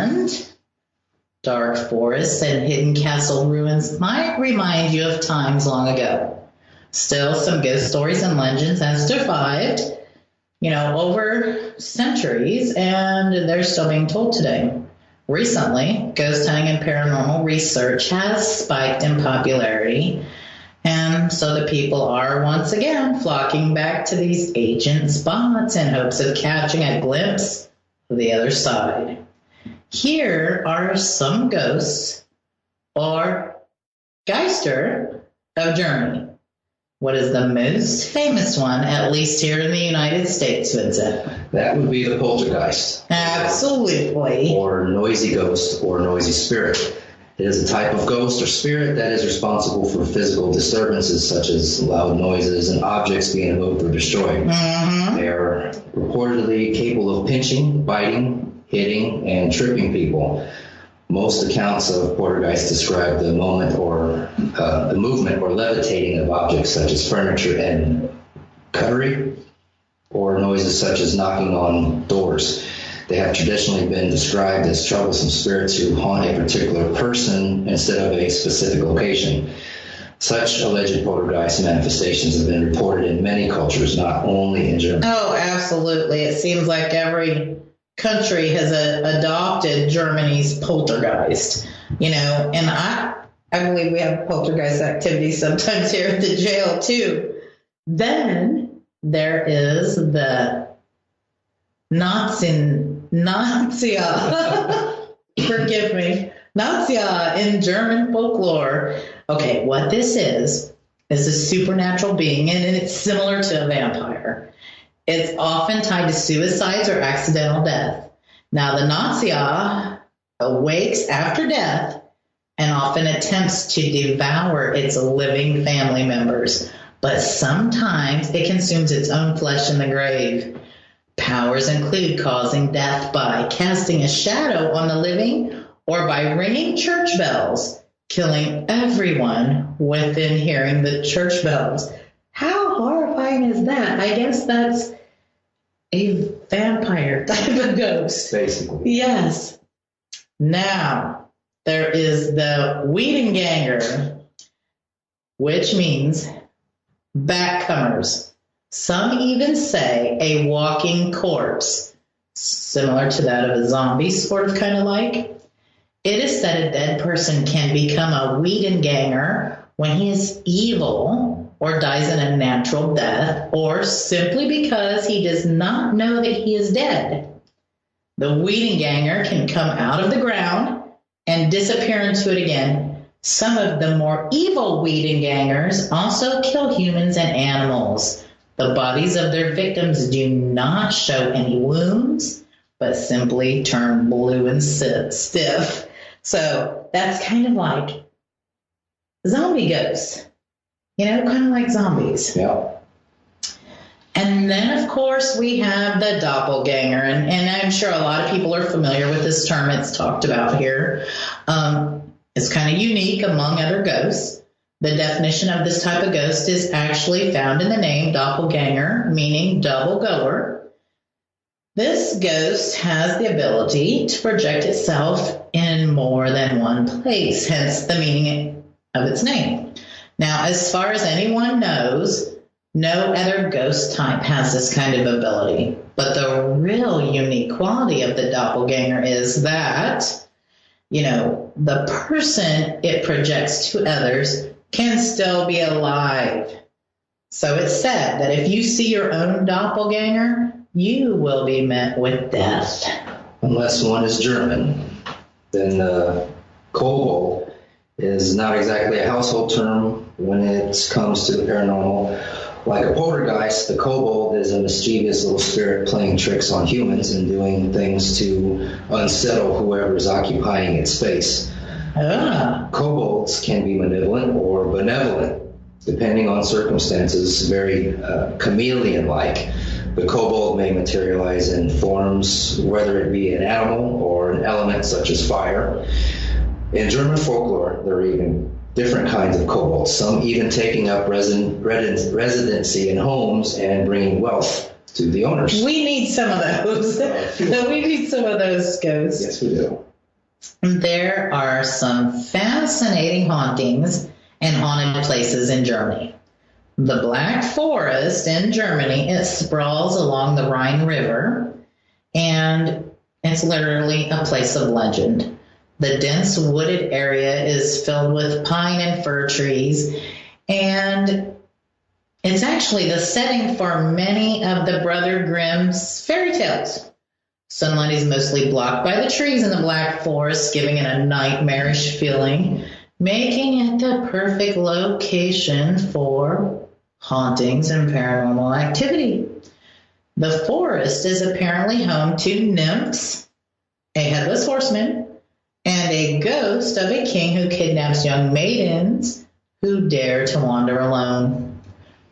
And dark forests and hidden castle ruins might remind you of times long ago. Still, some ghost stories and legends have survived, over centuries, and they're still being told today. Recently, ghost hunting and paranormal research has spiked in popularity, and so the people are once again flocking back to these ancient spots in hopes of catching a glimpse of the other side. Here are some ghosts, or Geister, of Germany. What is the most famous one, at least here in the United States, Vincent? That would be the poltergeist. Absolutely. Or noisy ghost or noisy spirit. It is a type of ghost or spirit that is responsible for physical disturbances such as loud noises and objects being moved or destroyed. Mm-hmm. They are reportedly capable of pinching, biting, hitting, and tripping people. Most accounts of poltergeist describe the movement or levitating of objects such as furniture and cutlery, or noises such as knocking on doors. They have traditionally been described as troublesome spirits who haunt a particular person instead of a specific location. Such alleged poltergeist manifestations have been reported in many cultures, not only in Germany. Oh, absolutely. It seems like every country has adopted Germany's poltergeist, and I believe we have poltergeist activities sometimes here at the jail too. Then there is the Nazia, forgive me, Nazia in German folklore. Okay, what this is a supernatural being, and it's similar to a vampire. It's often tied to suicides or accidental death. Now, the Nazia awakes after death and often attempts to devour its living family members, but sometimes it consumes its own flesh in the grave. Powers include causing death by casting a shadow on the living or by ringing church bells, killing everyone within hearing the church bells. How horrifying is that? I guess that's a vampire type of ghost. Basically. Yes. Now, there is the Wiedenganger, which means backcomers. Some even say a walking corpse, similar to that of a zombie, sort of kind of like. It is said a dead person can become a Wiedenganger when he is evil or dies in a natural death, or simply because he does not know that he is dead. The Wiedenganger can come out of the ground and disappear into it again. Some of the more evil Wiedengangers also kill humans and animals. The bodies of their victims do not show any wounds, but simply turn blue and stiff. So that's kind of like zombie ghosts. Kind of like zombies. Yeah. And then, of course, we have the doppelganger. And I'm sure a lot of people are familiar with this term. It's talked about here. It's kind of unique among other ghosts. The definition of this type of ghost is actually found in the name doppelganger, meaning double goer. This ghost has the ability to project itself in more than one place, hence the meaning of its name. Now, as far as anyone knows, no other ghost type has this kind of ability. But the real unique quality of the doppelganger is that, the person it projects to others can still be alive. So it's said that if you see your own doppelganger, you will be met with death. Unless one is German, then kobold is not exactly a household term when it comes to the paranormal. Like a poltergeist, the kobold is a mischievous little spirit playing tricks on humans and doing things to unsettle whoever is occupying its space. Kobolds can be malevolent or benevolent, depending on circumstances, very chameleon-like. The kobold may materialize in forms, whether it be an animal or an element such as fire. In German folklore, there are even different kinds of kobolds, some even taking up residency in homes and bringing wealth to the owners. We need some of those. We need some of those ghosts. Yes, we do. There are some fascinating hauntings and haunted places in Germany. The Black Forest in Germany, it sprawls along the Rhine River, and it's literally a place of legend. The dense wooded area is filled with pine and fir trees, and it's actually the setting for many of the Brother Grimm's fairy tales. Sunlight is mostly blocked by the trees in the Black Forest, giving it a nightmarish feeling, making it the perfect location for hauntings and paranormal activity. The forest is apparently home to nymphs, a headless horseman, and a ghost of a king who kidnaps young maidens who dare to wander alone.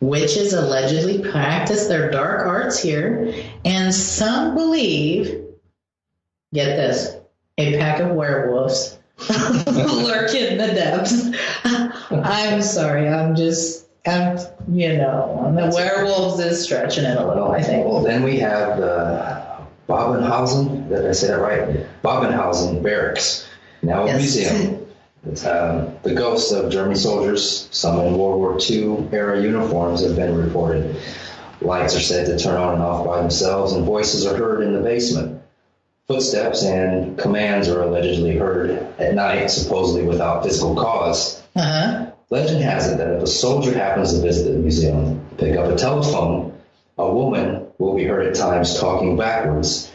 Witches allegedly practice their dark arts here, and some believe, get this, a pack of werewolves lurk in the depths. I'm sorry, the werewolves is stretching it a little, I think. Well, then we have the Babenhausen, did I say that right? Babenhausen Barracks, now a museum. The ghosts of German soldiers, some in World War II era uniforms, have been reported. Lights are said to turn on and off by themselves, and voices are heard in the basement. Footsteps and commands are allegedly heard at night, supposedly without physical cause. Legend has it that if a soldier happens to visit the museum, pick up a telephone, a woman will be heard at times talking backwards,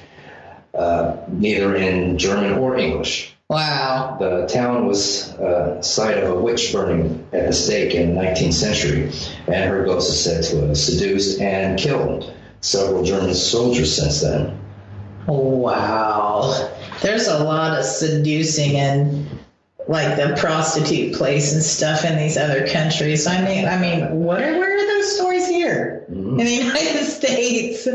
neither in German or English. Wow. The town was site of a witch burning at the stake in the 19th century, and her ghost is said to have seduced and killed several German soldiers since then. Wow. There's a lot of seducing and like the prostitute place and stuff in these other countries. I mean, where are those stories here in the United States?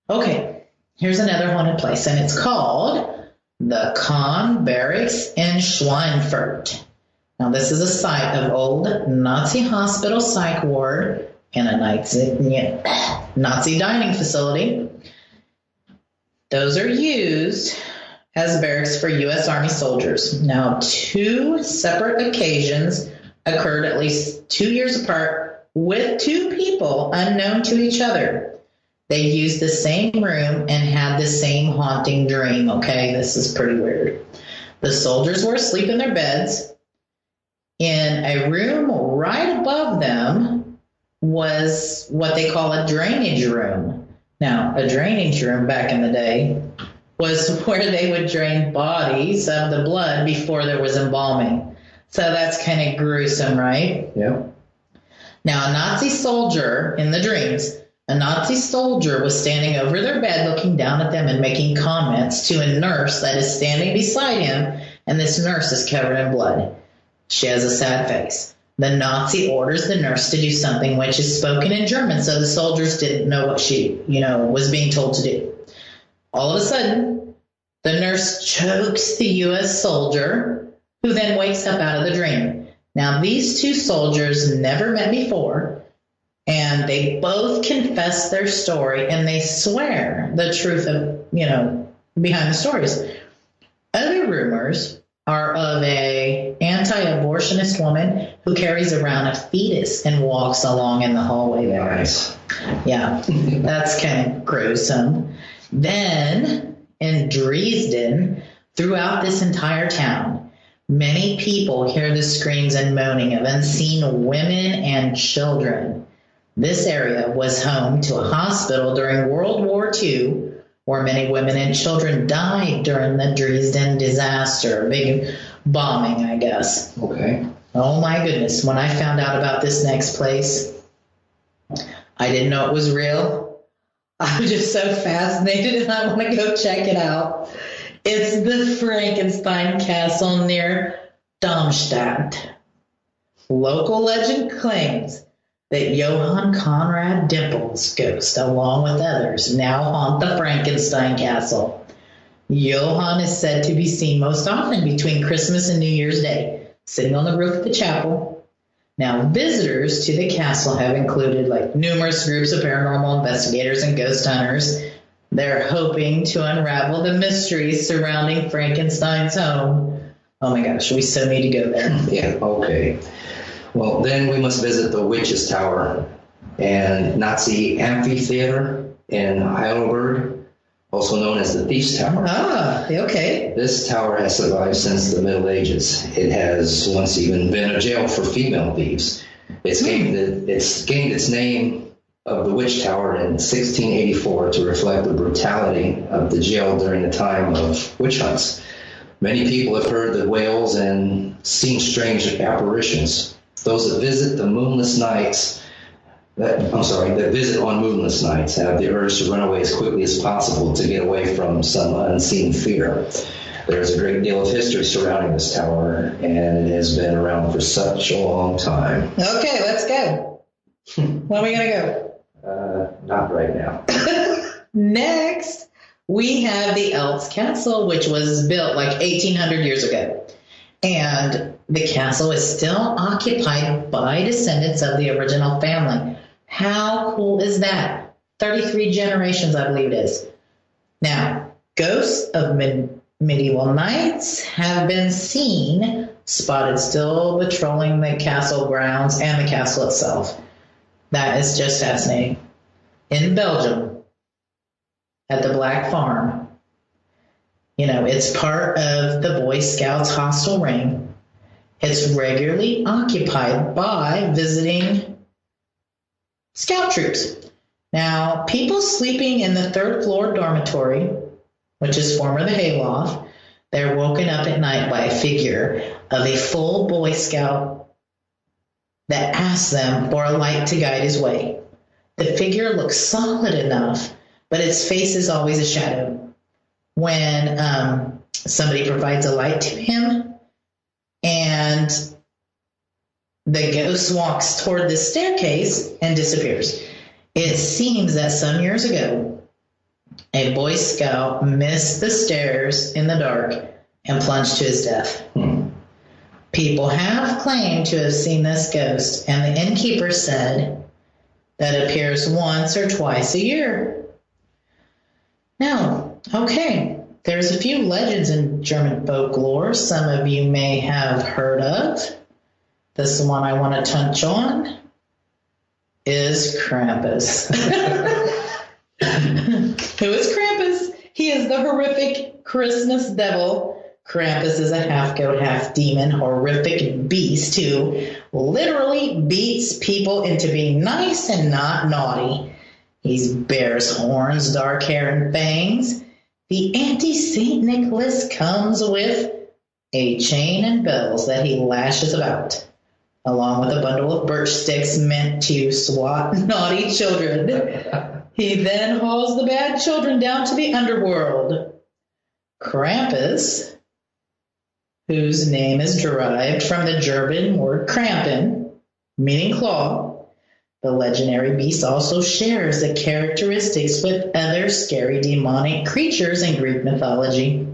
Okay, here's another haunted place, and it's called the Kahn Barracks in Schweinfurt. Now, this is a site of old Nazi hospital psych ward and a Nazi dining facility. Those are used as barracks for U.S. Army soldiers. Now, 2 separate occasions occurred at least 2 years apart with 2 people unknown to each other. They used the same room and had the same haunting dream. Okay, this is pretty weird. The soldiers were asleep in their beds. In a room right above them was what they call a drainage room. Now, a drainage room back in the day was where they would drain bodies of the blood before there was embalming. So that's kind of gruesome, right? Yeah. Now, a Nazi soldier in the dreams, a Nazi soldier was standing over their bed looking down at them and making comments to a nurse that is standing beside him, and this nurse is covered in blood. She has a sad face. The Nazi orders the nurse to do something which is spoken in German, so the soldiers didn't know what she, was being told to do. All of a sudden, the nurse chokes the U.S. soldier, who then wakes up out of the dream. Now, these 2 soldiers never met before, and they both confess their story, and they swear the truth of, behind the stories. Other rumors are of a anti-abortionist woman who carries around a fetus and walks along in the hallway there. Nice. Yeah, that's kind of gruesome. Then, in Dresden, throughout this entire town, many people hear the screams and moaning of unseen women and children. This area was home to a hospital during World War II, where many women and children died during the Dresden disaster. Big bombing, I guess. Okay. Oh my goodness. When I found out about this next place, I didn't know it was real. I was just so fascinated and I want to go check it out. It's the Frankenstein Castle near Darmstadt. Local legend claims that Johann Conrad Dimple's ghost, along with others, now haunt the Frankenstein Castle. Johann is said to be seen most often between Christmas and New Year's Day, sitting on the roof of the chapel. Now, visitors to the castle have included numerous groups of paranormal investigators and ghost hunters. They're hoping to unravel the mysteries surrounding Frankenstein's home. Oh my gosh, we so need to go there. Yeah, okay. Well, then we must visit the Witch's Tower and Nazi Amphitheater in Heidelberg, also known as the Thief's Tower. Ah, okay. This tower has survived since the Middle Ages. It has once even been a jail for female thieves. It's gained its name of the Witch Tower in 1684 to reflect the brutality of the jail during the time of witch hunts. Many people have heard the wails and seen strange apparitions. Those that visit on moonless nights have the urge to run away as quickly as possible to get away from some unseen fear. There's a great deal of history surrounding this tower, and it has been around for such a long time. Okay, let's go. When are we going to go? Not right now. Next, we have the Elks Castle, which was built like 1,800 years ago. And the castle is still occupied by descendants of the original family. How cool is that? 33 generations, I believe it is. Now, ghosts of medieval knights have been seen, spotted still patrolling the castle grounds and the castle itself. That is just fascinating. In Belgium, at the Black Farm, it's part of the Boy Scouts hostel ring. It's regularly occupied by visiting scout troops. Now, people sleeping in the third floor dormitory, which is former the hayloft, they're woken up at night by a figure of a full Boy Scout that asks them for a light to guide his way. The figure looks solid enough, but its face is always a shadow. When somebody provides a light to him and the ghost walks toward the staircase and disappears. It seems that some years ago, a Boy Scout missed the stairs in the dark and plunged to his death. People have claimed to have seen this ghost, and the innkeeper said that it appears once or twice a year. Now, okay, there's a few legends in German folklore some of you may have heard of. This one I want to touch on is Krampus. Who is Krampus? He is the horrific Christmas devil. Krampus is a half-goat, half-demon, horrific beast who literally beats people into being nice and not naughty. He bears horns, dark hair, and fangs. The anti-Saint Nicholas comes with a chain and bells that he lashes about, along with a bundle of birch sticks meant to swat naughty children. He then hauls the bad children down to the underworld. Krampus, whose name is derived from the German word Krampen, meaning claw, the legendary beast also shares the characteristics with other scary demonic creatures in Greek mythology.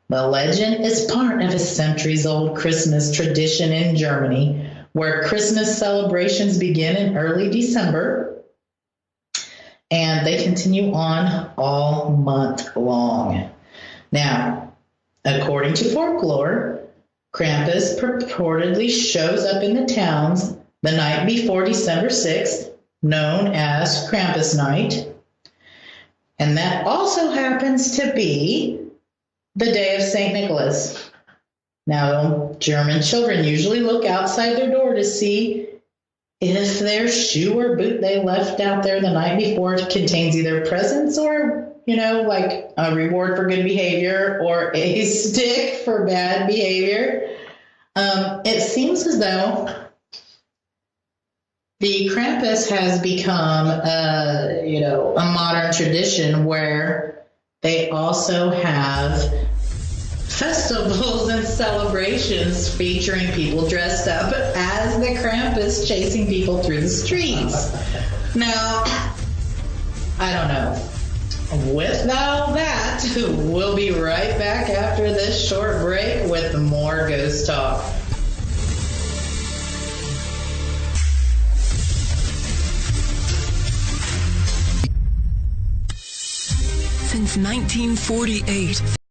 The legend is part of a centuries-old Christmas tradition in Germany, where Christmas celebrations begin in early December, and they continue on all month long. Now, according to folklore, Krampus purportedly shows up in the towns the night before December 6th, known as Krampus Night, and that also happens to be the day of St. Nicholas. Now, German children usually look outside their door to see if their shoe or boot they left out there the night before contains either presents or, like a reward for good behavior or a stick for bad behavior. It seems as though the Krampus has become, a modern tradition where they also have festivals and celebrations featuring people dressed up as the Krampus chasing people through the streets. Now, I don't know. With all that, we'll be right back after this short break with more ghost talk. since 1948.